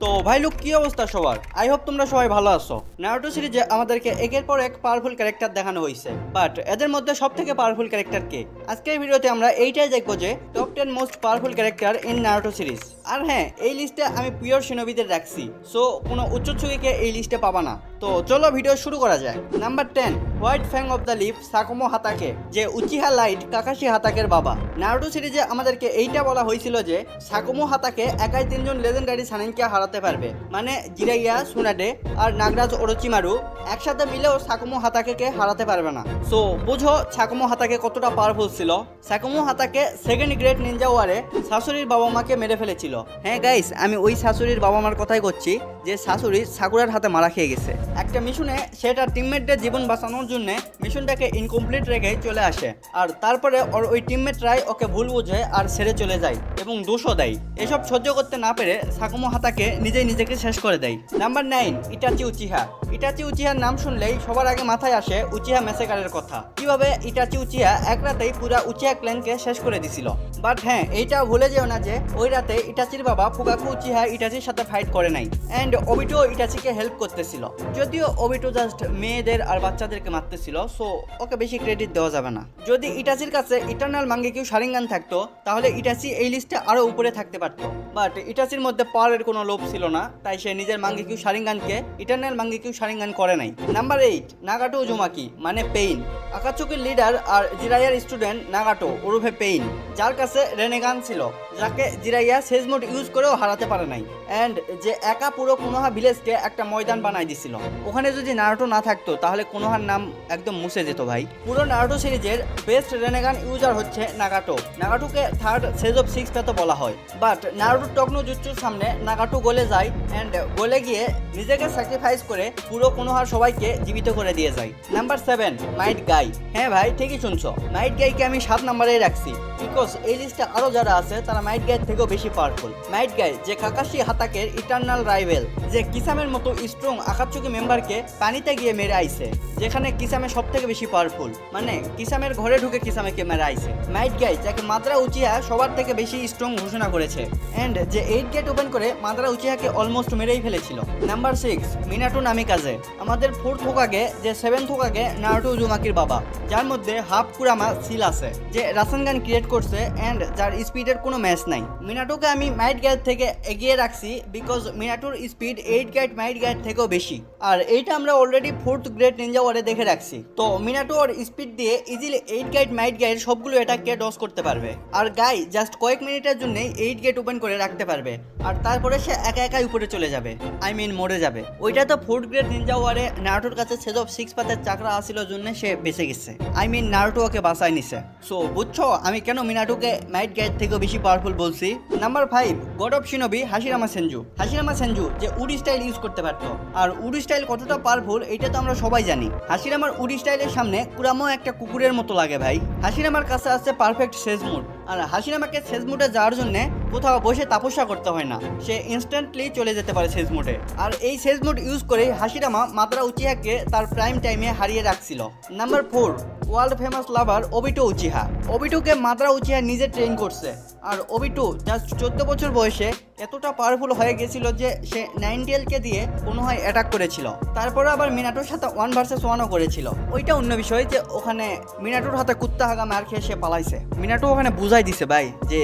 তো ভাই লোক কি অবস্থা সবার? আই হোপ তোমরা সবাই ভালো আছো। নারুটো সিরিজে আমাদেরকে একের পর এক পাওয়ারফুল ক্যারেক্টার দেখানো হয়েছে, বাট এদের মধ্যে সবথেকে পাওয়ারফুল ক্যারেক্টার কে? আজকের ভিডিওতে আমরা এইটাই দেখবো যে top 10 most powerful character in Naruto series. আর হ্যাঁ, এই লিস্টে আমি পিওর শিনোবিদের রাখছি, সো কোনো উচ্চচ্ছুকে এই লিস্টে পাবা না। তো চলো ভিডিও শুরু করা যায়। Number 10, white fang of the leaf Sakumo Hatake, যে উচিহা লাইট কাকাশি হাতাকের বাবা। নারুটো সিরিজে আমাদেরকে এইটা বলা হয়েছিল যে সাকুমো হাতাকে একাই তিনজন লেজেন্ডারি সানিনকে হারাতে পারবে, মানে জিরাইয়া, সুনাডে আর নাগরাজ ওরোচিমারু একসাথে মিলেও সাকুমো হাতাকে হারাতে পারবে না। সো বুঝো সাকুমো হাতাকে কতটা পাওয়ারফুল ছিল। সাকুমো হাতাকে সেকেন্ড গ্রেট নিনজা ওয়ারে শাশুড়ির বাবা মাকে মেরে ফেলেছিল। হ্যাঁ গাইস, আমি ওই শাশুড়ির বাবা মার কথাই করছি, যে শাশুড়ি সাকুরার হাতে মারা খেয়ে গেছে। একটা মিশনে সেটা টিমমেটদের জীবন বাঁচানোর জন্য মিশনটাকে ইনকমপ্লিট রেখে চলে আসে, আর তারপরে ওর ওই টিমমেটরাই ওকে ভুল বুঝে আর ছেড়ে চলে যায় এবং দোষও দেয়। এসব সহ্য করতে না পেরে সাকুমো হাতাকে নিজেকে শেষ করে দেয়। Number 9, Itachi Uchiha. ইটাচি উচিহার নাম শুনলেই সবার আগে মাথায় আসে উচিহা ম্যাসেকারের কথা। কিভাবে ইটাচি উচিহা এক রাতেই পুরা উচিহা ক্ল্যানকে শেষ করে দিছিল। বাট হ্যাঁ, এইটাও ভুলে যেও না যে ওই রাতে ইটাচির বাবা ফুকাকু উচিহা ইটাচির সাথে ফাইট করে নাই, অ্যান্ড ওবিটো ইটাচিকে হেল্প করতেছিল। যদিও ওবিটো জাস্ট মেয়েদের আর বাচ্চাদেরকে মারতেছিল, সো ওকে বেশি ক্রেডিট দেওয়া যাবে না। যদি ইটাচির কাছে ইটারনাল মাঙ্গেকিউ শারিঙ্গান থাকতো তাহলে ইটাচি এই লিস্টে আরো উপরে থাকতে পারতো, বাট ইটাচির মধ্যে পাওয়ারের কোনো লোভ ছিল না, তাই সে নিজের মাঙ্গেকিউ শারিঙ্গানকে ইটারনাল মাঙ্গেকিউ শারিঙ্গান করে নাই। নাম্বার 8, নাগাটো উজুমাকি মানে পেইন। আকাচুকির লিডার আর জিরাইয়ার স্টুডেন্ট নাগাটো ওরফে পেইন, যার কাছে রেনেগান ছিল, যাকে জিরাইয়া সেজ মোড ইউজ করেও হারাতে পারে নাই, অ্যান্ড যে একা পুরো কোনোহা ভিলেজকে একটা ময়দান বানাই দিছিল। ওখানে যদি নারুটো না থাকতো তাহলে কোনোহার নাম একদম মুছে যেত ভাই। পুরো নারুটো সিরিজের বেস্ট রেনেগান ইউজার হচ্ছে নাগাটো। নাগাটোকে থার্ড সেজ অফ 6 পেতো বলা হয়, বাট নারুটো টকনো জুৎসুর সামনে নাগাটো গলে যায়, অ্যান্ড গলে গিয়ে নিজেকে স্যাক্রিফাইস করে পুরো কোনোহার সবাইকে জীবিত করে দিয়ে যায়। নাম্বার 7, মাইট গাই। হ্যাঁ ভাই, ঠিকই শুনছো, মাইট গাইকে আমি 7 নম্বরেই রাখছি, বিকজ এই লিস্টে আরো যারা আছে তারা মাইট গাই থেকেও বেশি পাওয়ারফুল। মাইট গাই যে কাকাশি হাতাকের ইটারনাল রাইভেল, যে কিসামের মতো স্ট্রং আকাতসুকি মেম্বারকে পানিতে গিয়ে মেরে আইছে, যেখানে কিসামে সব থেকে বেশি পাওয়ারফুল, মানে কিসামের ঘরে ঢুকে কিসামেকে মেরে আইছে। মাইট গাই যাকে মাদ্রা উচিহা সবার থেকে বেশি স্ট্রং ঘোষণা করেছে, এন্ড যে 8 গেট ওপেন করে মাদ্রা উচিহাকে অলমোস্ট মেরেই ফেলেছিল। Number 6, Minato নামিকাজে। আমাদের 4th হোকাগে যে 7th হোকাগে নারুটো উজুমাকির বাবা, যার মধ্যে হাফ কুরামা সিল আছে, যে রাসানগান ক্রিয়েট করছে, এন্ড যার স্পিডের কোনো ম্যাচ নাই। মিনাটোকে আমি মাইট গাইড থেকে এগিয়ে রাখছি, বিকজ মিনাটোর স্পিড 8 গাইড মাইট গাইড থেকেও বেশি, আর এইটা আমরা অলরেডি 4th গ্রেট নিনজা ওয়ারে দেখে রাখছি। তো মিনাটো ওর স্পিড দিয়ে ইজিলি 8 গাইড মাইট গাইড সবগুলো এটাকে ডস করতে পারবে, আর গাই জাস্ট কয়েক মিনিটের জন্যই 8 গেট ওপেন করে রাখতে পারবে, আর তারপরে সে একাই উপরে চলে যাবে, আই মিন মরে যাবে। ওইটা তো 4th গ্রেট নিনজা ওয়ারে নারুটোর কাছে সেজ অফ 6 পাতের চাকরা আসিল জন্য সে বেঁচে গেছে, আই মিন নারুটো ওকে বাঁচাই নিছে। সো বুঝছো আমি কেন মিনাটোকে মাইট গাইড থেকেও বেশি পাওয়ারফুল বলছি। Number 5, god of shinobi Hashirama Senju. Hashirama Senju যে উডি স্টাইল ইউজ করতে পারতো, আর উডি স্টাইল কতটা পাওয়ারফুল এটা তো আমরা সবাই জানি। হাশিরামার উডি স্টাইলের সামনে কুরামো একটা কুকুরের মতো লাগে ভাই। হাশিরামার কাছে আছে পারফেক্ট সেজ মুড, আর হাশিরামাকে সেজ মুডে যাওয়ার জন্য কোথাও বসে তাপস্যা করতে হয় না, সে ইনস্ট্যান্টলি চলে যেতে পারে সেজ মুডে। আর এই সেজ মুড ইউজ করে হাশিরামা মাদ্রা উচিহাকে তার প্রাইম টাইমে হারিয়ে রাখছিল। নাম্বার 4, ওয়ার্ল্ড ফেমাস লাভার ওবিটো উচিহা। ওবিটোকে মাদ্রা উচিহা নিজে ট্রেন করছে, আর ওবিটো জাস্ট 14 বছর বয়সে এতটা পাওয়ারফুল হয়ে গেছিল যে সে 9টেলকে দিয়ে কোনোহায় অ্যাটাক করেছিল, তারপরে আবার মিনাটোর সাথে 1 ভার্সেস 1ও করেছিল। ওইটা অন্য বিষয় যে ওখানে মিনাটোর হাতে কুত্তা হাগা মার খেয়ে সে পালাইছে। মিনাটো ওখানে বুঝাই দিছে ভাই যে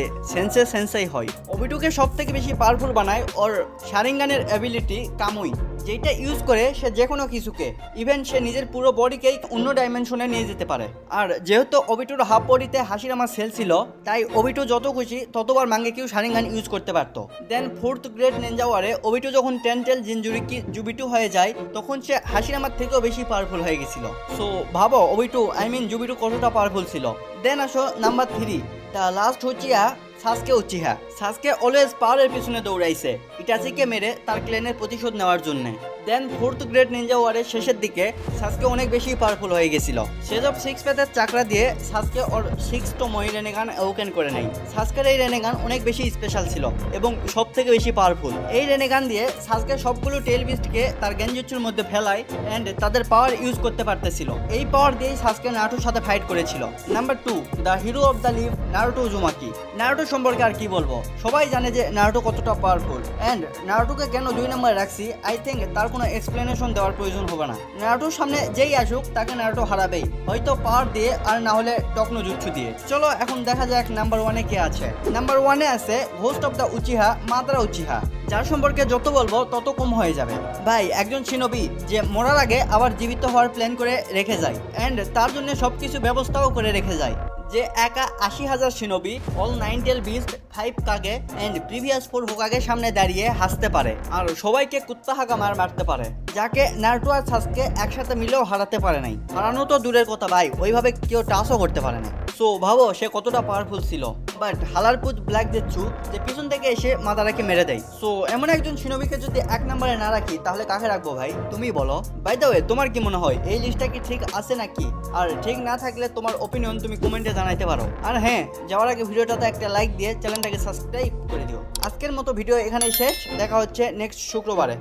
সেন্সাই হয়। ওবিটোকে সব থেকে বেশি পাওয়ারফুল বানায় ওর শারিঙ্গানের অ্যাবিলিটি কামুই, যেটা ইউজ করে সে যে কোনো কিছুকে, ইভেন সে নিজের পুরো বডিকেই অন্য ডাইমেনশনে নিয়ে যেতে পারে। আর যেহেতু ওবিটোর হাফ বডিতে হাশিরামা সেল ছিল, তাই ওবিটো যত খুশি ততবার মাঙ্গেকিউ শারিঙ্গান ইউজ করতে পারতো। দেন 4th গ্রেট নিনজা ওয়ারে ওবিটো যখন 10 টেল জিনজুরিকি জুবিটু হয়ে যায়, তখন সে হাশিরামার থেকেও বেশি পাওয়ারফুল হয়ে গেছিল। সো ভাবো ওবিটো আই মিন জুবিটু কতটা পাওয়ারফুল ছিল। দেন আসো number 3, the last Uchiha সাসকে Uchiha. সাসকে always পাওয়ারের পিছনে দৌড়াইছে, ইটাচিকে মেরে তার ক্লেনের প্রতিশোধ নেওয়ার জন্য। দেন 4th গ্রেড নিনজা ওয়ারের শেষের দিকে সাসকে অনেক বেশি পাওয়ারফুল হয়ে গেছিল। সেজ অফ 6 প্যাথের চাকরা দিয়ে সাসকে ওর 6তম রেনেগান অ্যাওকেন করে নেয়। সাসকের এই রেনেগান অনেক বেশি স্পেশাল ছিল এবং সব থেকে বেশি পাওয়ারফুল। এই রেনেগান দিয়ে সাসকে সবগুলো টেল বিস্টকে তার গেনজুৎসুর মধ্যে ফেলায় এন্ড তাদের পাওয়ার ইউজ করতে পারতেছিল। এই পাওয়ার দিয়েই সাসকে নারুটোর সাথে ফাইট করেছিল। Number 2, the hero of the leaf Naruto Uzumaki. Naruto সম্পর্কে আর কি বলবো, সবাই জানে যে নারুটো কতটা পাওয়ারফুল এন্ড নারুটোকে কেন 2 নম্বরে রাখছি আই থিঙ্ক তার কোনো এক্সপ্লেনেশন দেওয়ার প্রয়োজন হবে না। নারুটোর সামনে যেই আসুক তাকে নারুটো হারাবেই, হয়তো পাওয়ার দিয়ে আর না হলে টকনো জুৎসু দিয়ে। চলো এখন দেখা যাক নাম্বার 1-এ কে আছে। নাম্বার 1-এ আছে ghost of the Uchiha Madara Uchiha, যার সম্পর্কে যত বলবো তত কম হয়ে যাবে। ভাই একজন শিনোবি যে মরার আগে আবার জীবিত হওয়ার প্ল্যান করে রেখে যায় এন্ড তার জন্য সবকিছু ব্যবস্থাও করে রেখে যায়। যে একা 80,000 shinobi, all 9 tail beast, 5 Kage and previous 4 হোকাগের সামনে দাঁড়িয়ে হাসতে পারে আর সবাইকে কুত্তা হাঁকা মারতে পারে, যাকে নারুটো আর সাসকে একসাথে মিলেও হারাতে পারে নাই। হারানো তো দূরের কথা ভাই, ওইভাবে কেউ টাচও করতে পারে না। সো ভাবো সে কতটা পাওয়ারফুল ছিল। বাট হালারপুত ব্ল্যাক জেৎসু যে পিছন থেকে এসে মাদারাকে মেরে দেয়। সো এমন একজন শিনোবিকে যদি 1 নম্বরে না রাখি তাহলে কাকে রাখবো ভাই, তুমি বলো। বাই দ্য ওয়ে তোমার কি মনে হয় এই লিস্টটা কি ঠিক আছে নাকি? আর ঠিক না থাকলে তোমার ওপিনিয়ন তুমি কমেন্টে জানাইতে পারো। আর হ্যাঁ, যাওয়ার আগে ভিডিওটাতে একটা লাইক দিয়ে চ্যানেলটাকে সাবস্ক্রাইব করে দিও। আজকের মতো ভিডিও এখানেই শেষ, দেখা হচ্ছে নেক্সট শুক্রবারে।